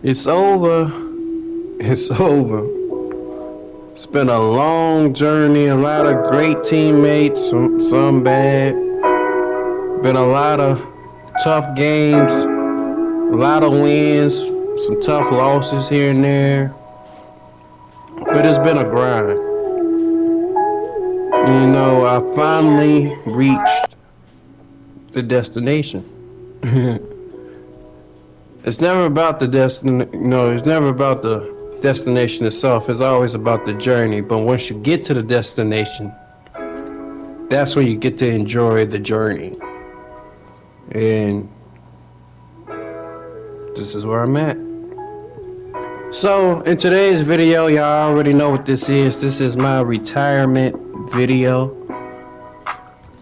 It's over. It's over. It's been a long journey, a lot of great teammates, some bad. Been a lot of tough games, a lot of wins, some tough losses here and there. But it's been a grind. I finally reached the destination. It's never about the it's never about the destination itself. It's always about the journey. But once you get to the destination, that's when you get to enjoy the journey. And this is where I'm at. So, in today's video, y'all already know what this is. This is my retirement video.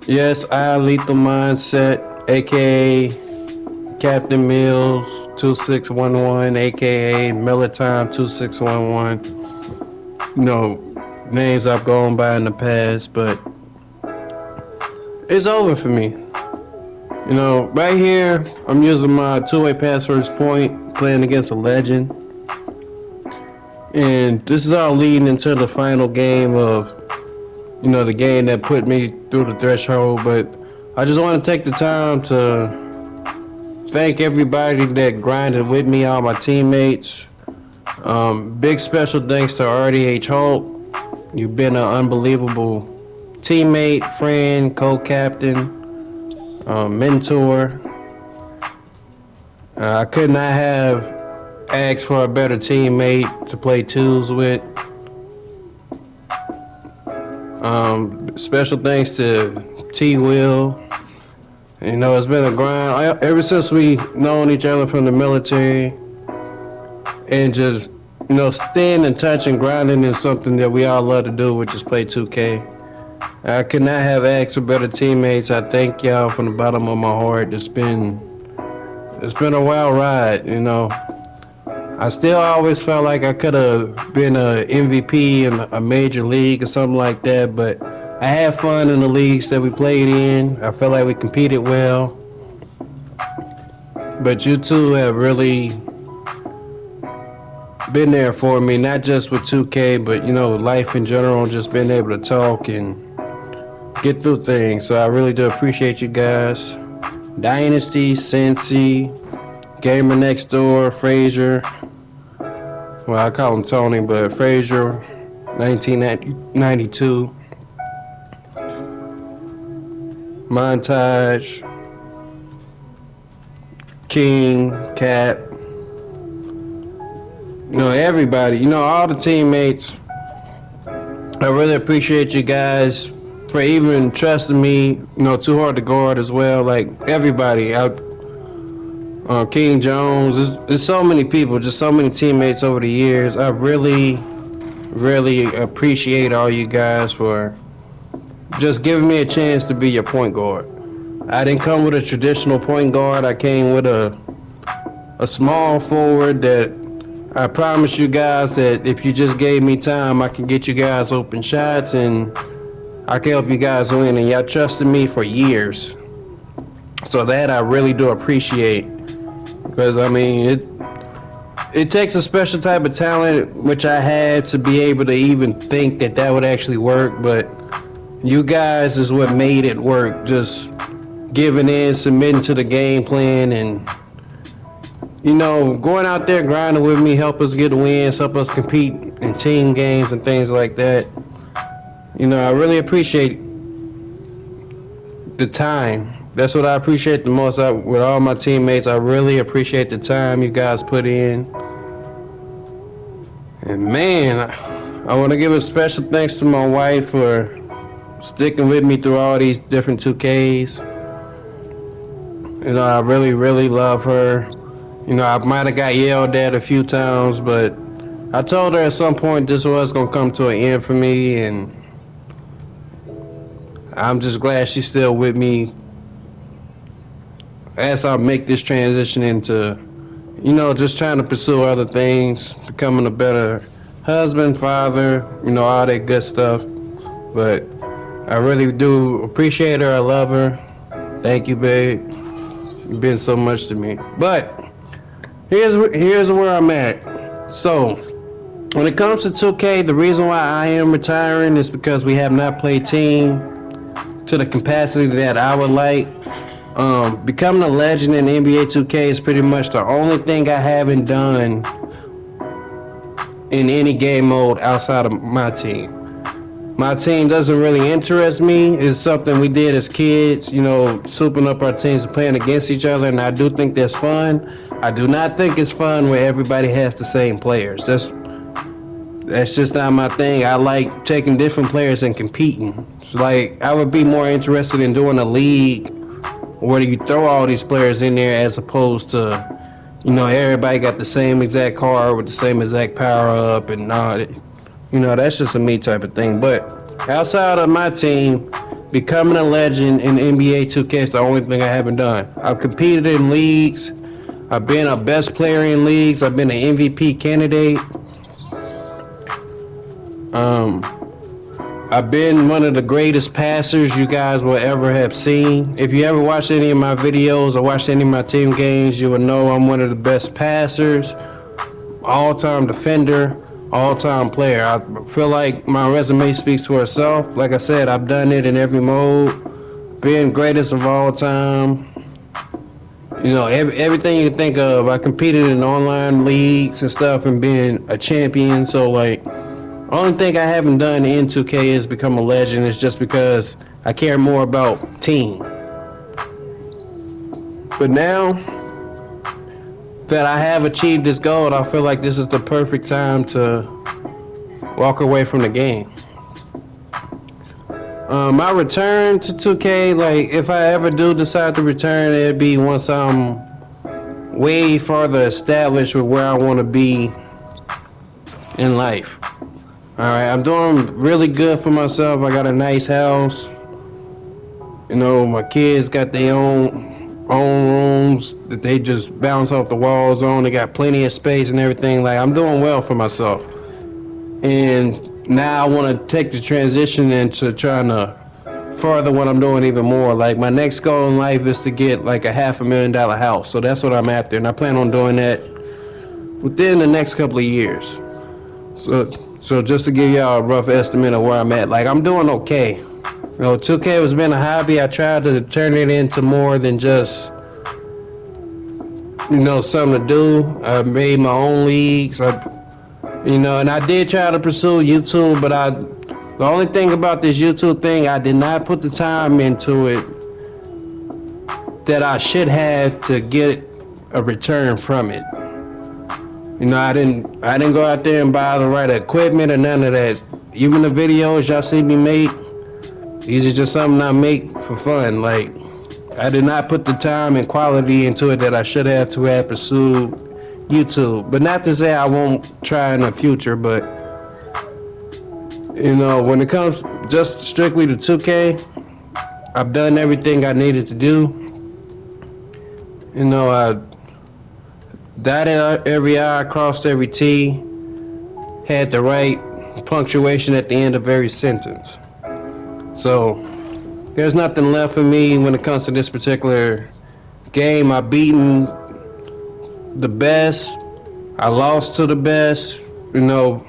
Yes, I Lethal Mindset, aka Captain Mills 2611, aka Militime 2611. Names I've gone by in the past, but it's over for me. Right here, I'm using my two-way passwords point, playing against a legend. And this is all leading into the final game of, the game that put me through the threshold. But I just want to take the time to thank everybody that grinded with me, all my teammates. Big special thanks to RDH Hulk. You've been an unbelievable teammate, friend, co-captain, mentor. I could not have asked for a better teammate to play twos with. Special thanks to T Will. It's been a grind ever since we known each other from the military, and just staying in touch and grinding is something that we all love to do, which is play 2K. I could not have asked for better teammates. I thank y'all from the bottom of my heart. It's been a wild ride. I still always felt like I could have been a MVP in a major league or something like that, but I had fun in the leagues that we played in. I felt like we competed well. But you two have really been there for me, not just with 2K, but life in general, just being able to talk and get through things. So I really do appreciate you guys. Dynasty, Cincy, Gamer Next Door, Frazier. Well, I call him Tony, but Frazier, 1992. Montage, King, Cap. Everybody, all the teammates. I really appreciate you guys for even trusting me, Too Hard to Guard as well. Like everybody, King Jones, there's so many people, just so many teammates over the years. I really, really appreciate all you guys for just giving me a chance to be your point guard. I didn't come with a traditional point guard. I came with a small forward that I promise you guys that if you just gave me time, I can get you guys open shots and I can help you guys win. And y'all trusted me for years. So that I really do appreciate. Because, it takes a special type of talent, which I had, to be able to even think that would actually work. But you guys is what made it work. Just giving in, submitting to the game plan, and going out there grinding with me, help us get wins, help us compete in team games and things like that. I really appreciate the time. That's what I appreciate the most. With all my teammates, I really appreciate the time you guys put in. And man, I want to give a special thanks to my wife for sticking with me through all these different 2Ks. I really, really love her. I might have got yelled at a few times, but I told her at some point this was going to come to an end for me, and I'm just glad she's still with me as I make this transition into, just trying to pursue other things, becoming a better husband, father, all that good stuff. But I really do appreciate her. I love her. Thank you, babe. You've been so much to me. But Here's where I'm at. So when it comes to 2K, the reason why I am retiring is because we have not played team to the capacity that I would like. Becoming a legend in NBA 2K is pretty much the only thing I haven't done in any game mode outside of my team. My team doesn't really interest me. It's something we did as kids, you know, souping up our teams and playing against each other, and I do think that's fun. I do not think it's fun where everybody has the same players. That's just not my thing. I like taking different players and competing. So like I would be more interested in doing a league where you throw all these players in there as opposed to, you know, everybody got the same exact card with the same exact power up and all that. You know, that's just a me type of thing. But outside of my team, becoming a legend in NBA 2K is the only thing I haven't done. I've competed in leagues. I've been a best player in leagues. I've been an MVP candidate. Um, I've been one of the greatest passers you guys will ever have seen. If you ever watched any of my videos or watched any of my team games, you will know I'm one of the best passers, all-time defender, all-time player. I feel like my resume speaks for itself. Like I said, I've done it in every mode. Being greatest of all time. You know, everything you think of. I competed in online leagues and stuff and being a champion. So, like, only thing I haven't done in 2K is become a legend. It's just because I care more about team. But now that I have achieved this goal, I feel like this is the perfect time to walk away from the game. My return to 2K, like if I ever do decide to return, it'd be once I'm way farther established with where I want to be in life. Alright, I'm doing really good for myself. I got a nice house. You know, my kids got their own rooms that they just bounce off the walls on. They got plenty of space and everything. Like I'm doing well for myself. And now I want to take the transition into trying to further what I'm doing even more. Like my next goal in life is to get like a $500,000 house. So that's what I'm after, and I plan on doing that within the next couple of years. So just to give y'all a rough estimate of where I'm at, like I'm doing okay. You know, 2K has been a hobby. I tried to turn it into more than just, you know, something to do. I made my own leagues. You know, and I did try to pursue YouTube, but the only thing about this YouTube thing, I did not put the time into it that I should have to get a return from it. You know, I didn't go out there and buy the right equipment or none of that. Even the videos y'all see me make, these are just something I make for fun. Like, I did not put the time and quality into it that I should have to have pursued YouTube. But not to say I won't try in the future, but you know, when it comes just strictly to 2K, I've done everything I needed to do. You know, I dotted every I, crossed every T, had the right punctuation at the end of every sentence. So there's nothing left for me when it comes to this particular game. I've beaten the best. I lost to the best. You know,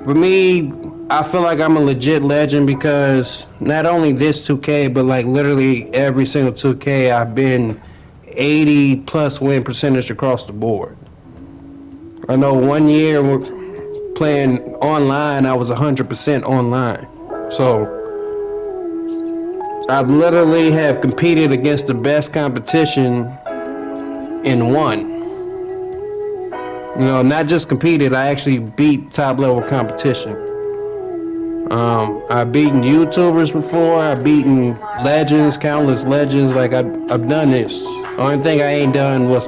for me, I feel like I'm a legit legend because not only this 2K, but like literally every single 2K, I've been 80 plus win percentage across the board. I know one year we're playing online, I was 100% online. So I literally have competed against the best competition and won. You know, not just competed, I actually beat top level competition. I've beaten YouTubers before, I've beaten legends, countless legends, like I've done this. The only thing I ain't done was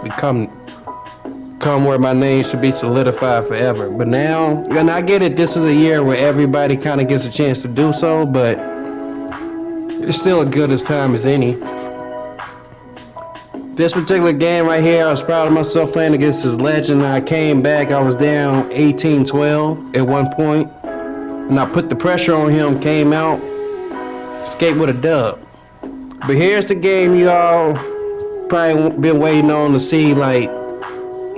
come where my name should be solidified forever. But now, and I get it, this is a year where everybody kind of gets a chance to do so, but it's still as good as time as any. This particular game right here, I was proud of myself playing against this legend. I came back, I was down 18-12 at one point, and I put the pressure on him, came out, escaped with a dub. But here's the game you all probably been waiting on to see, like,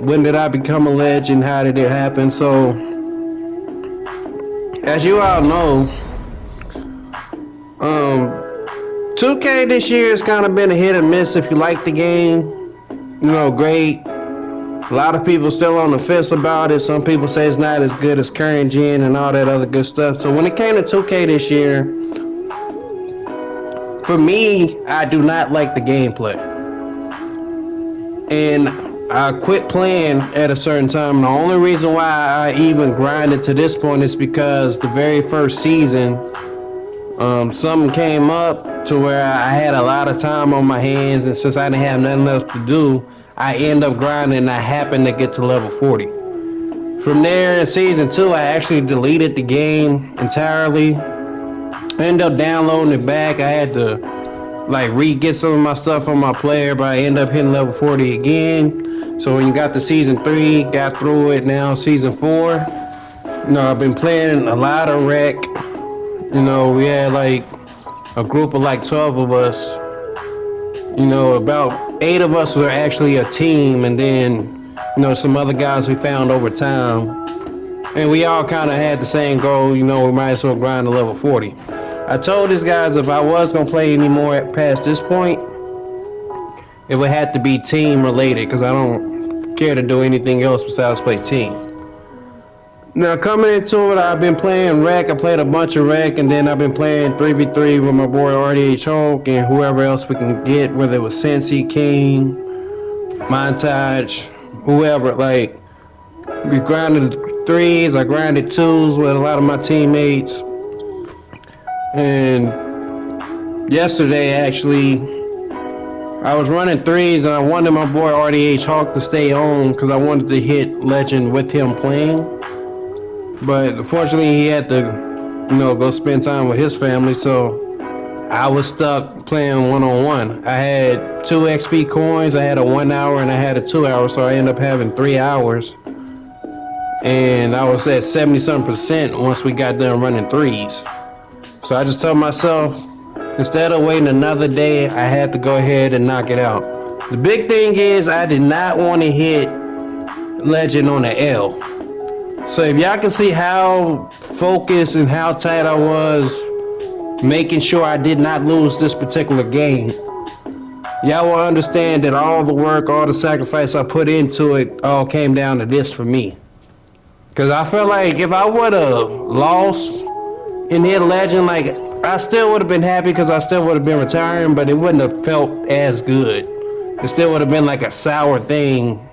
when did I become a legend? How did it happen? So, as you all know, 2K this year has kind of been a hit or miss. If you like the game, great. A lot of people still on the fence about it. Some people say it's not as good as current gen and all that other good stuff. So when it came to 2K this year, for me, I do not like the gameplay. And I quit playing at a certain time. The only reason why I even grinded to this point is because the very first season, something came up to where I had a lot of time on my hands, and since I didn't have nothing else to do, I ended up grinding and I happened to get to level 40. From there in season 2, I actually deleted the game entirely. I ended up downloading it back. I had to re-get some of my stuff on my player, but I ended up hitting level 40 again. So when you got to season 3, got through it, now season 4. I've been playing a lot of rec. We had a group of 12 of us. About 8 of us were actually a team, and then, some other guys we found over time. And we all kind of had the same goal, we might as well grind to level 40. I told these guys if I was going to play anymore past this point, it would have to be team related, because I don't care to do anything else besides play team. Now coming into it, I've been playing rec. I played a bunch of rec, and then I've been playing 3v3 with my boy RDH Hulk and whoever else we can get, whether it was Sensi, King, Montage, whoever. We grinded 3s, I grinded 2s with a lot of my teammates. And yesterday, actually, I was running 3s, and I wanted my boy RDH Hulk to stay on because I wanted to hit legend with him playing. But unfortunately, he had to, go spend time with his family, so I was stuck playing one-on-one. I had 2 XP coins, I had a 1 hour, and I had a 2 hour, so I ended up having 3 hours. And I was at 70-something% once we got done running 3s. So I just told myself, instead of waiting another day, I had to go ahead and knock it out. The big thing is, I did not want to hit legend on the L. So if y'all can see how focused and how tight I was, making sure I did not lose this particular game, y'all will understand that all the work, all the sacrifice I put into it, all came down to this for me. Because I felt like if I would have lost and hit legend, I still would have been happy because I still would have been retiring, but it wouldn't have felt as good. It still would have been like a sour thing,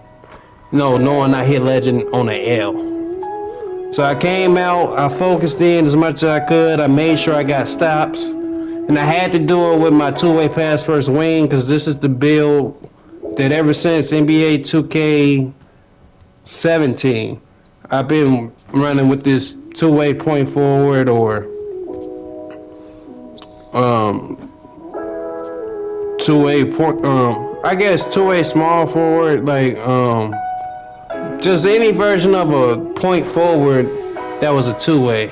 knowing I hit legend on the L. So I came out, I focused in as much as I could, I made sure I got stops, and I had to do it with my 2-way pass first wing, because this is the build that ever since Nba2K 17, I've been running with this 2-way point forward, or 2-way point, I guess 2-way small forward, just any version of a point forward that was a 2-way.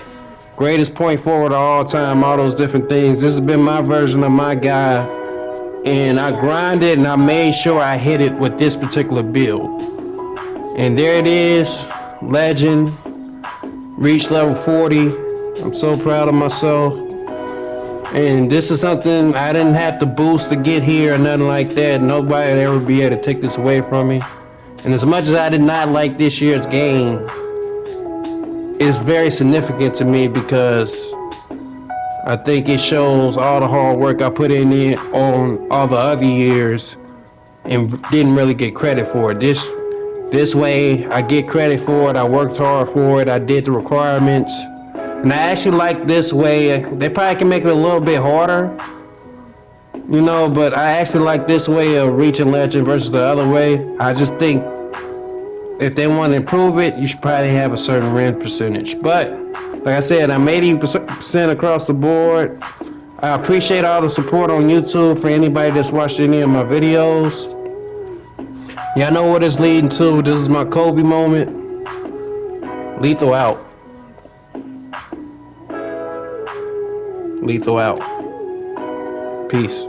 Greatest point forward of all time, all those different things. This has been my version of my guy, and I grinded and I made sure I hit it with this particular build. And there it is, legend, reached level 40. I'm so proud of myself. And this is something I didn't have to boost to get here or nothing like that. Nobody would ever be able to take this away from me. And as much as I did not like this year's game, it's very significant to me because I think it shows all the hard work I put in it on all the other years and didn't really get credit for it. This way, I get credit for it. I worked hard for it. I did the requirements. And I actually like this way. They probably can make it a little bit harder, but I actually like this way of reaching legend versus the other way. I just think if they want to improve it, you should probably have a certain win percentage. But like I said, I'm 80% across the board. I appreciate all the support on YouTube for anybody that's watched any of my videos. Y'all know what it's leading to. This is my Kobe moment. Lethal out. Lethal out. Peace.